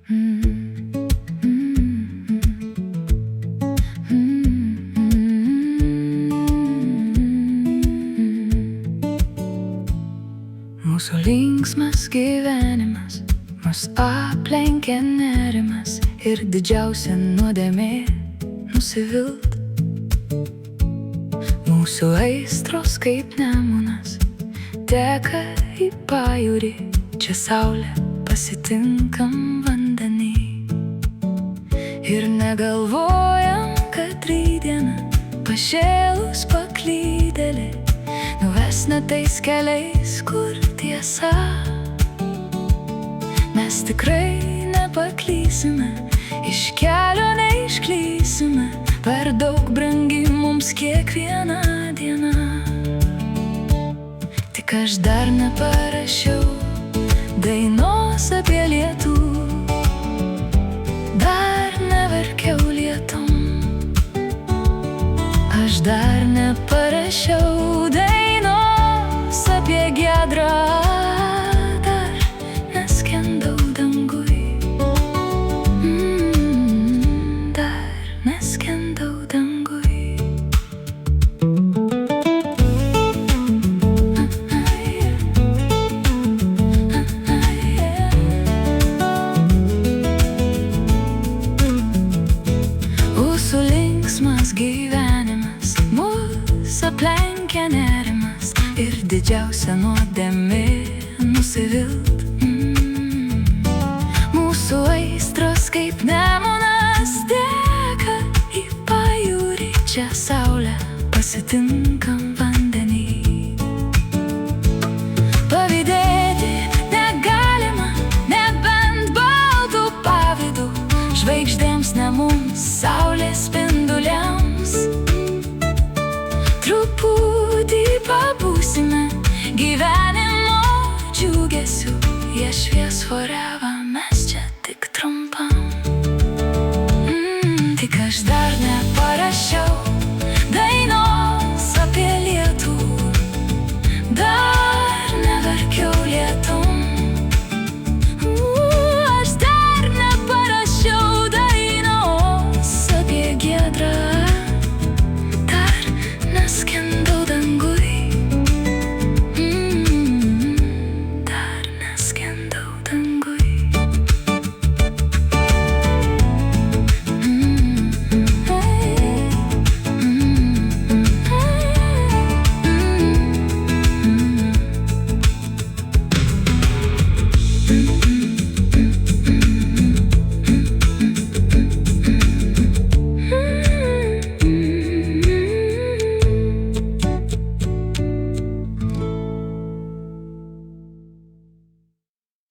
Mūsų linksmas gyvenimas mus aplenkia nerimas ir didžiausia nuodėmė nusivilt. Mūsų aistros kaip nemunas teka į pajūrį, čia saulė pasitinkam vandenį. Ir negalvojam, kad rytdiena pašėlus paklydėlė nuves ne tais keliais, kur tiesa. Mes tikrai nepaklysime, iš kelio neišklysime, per daug brangi mums kiekviena diena. Tik aš dar neparašiau dainos apie lietų, dar neverkiau lietum. Aš dar neparašiau dainos apie giedrą, dar neskendau danguj, dar neskendau danguj. Mūsų linksmas gyvenimas mus aplenkia nerimas ir didžiausia nuodėmė nusivilt. Mūsų aistros kaip nemunas teka į pajūrį, čia saulę pasitinkam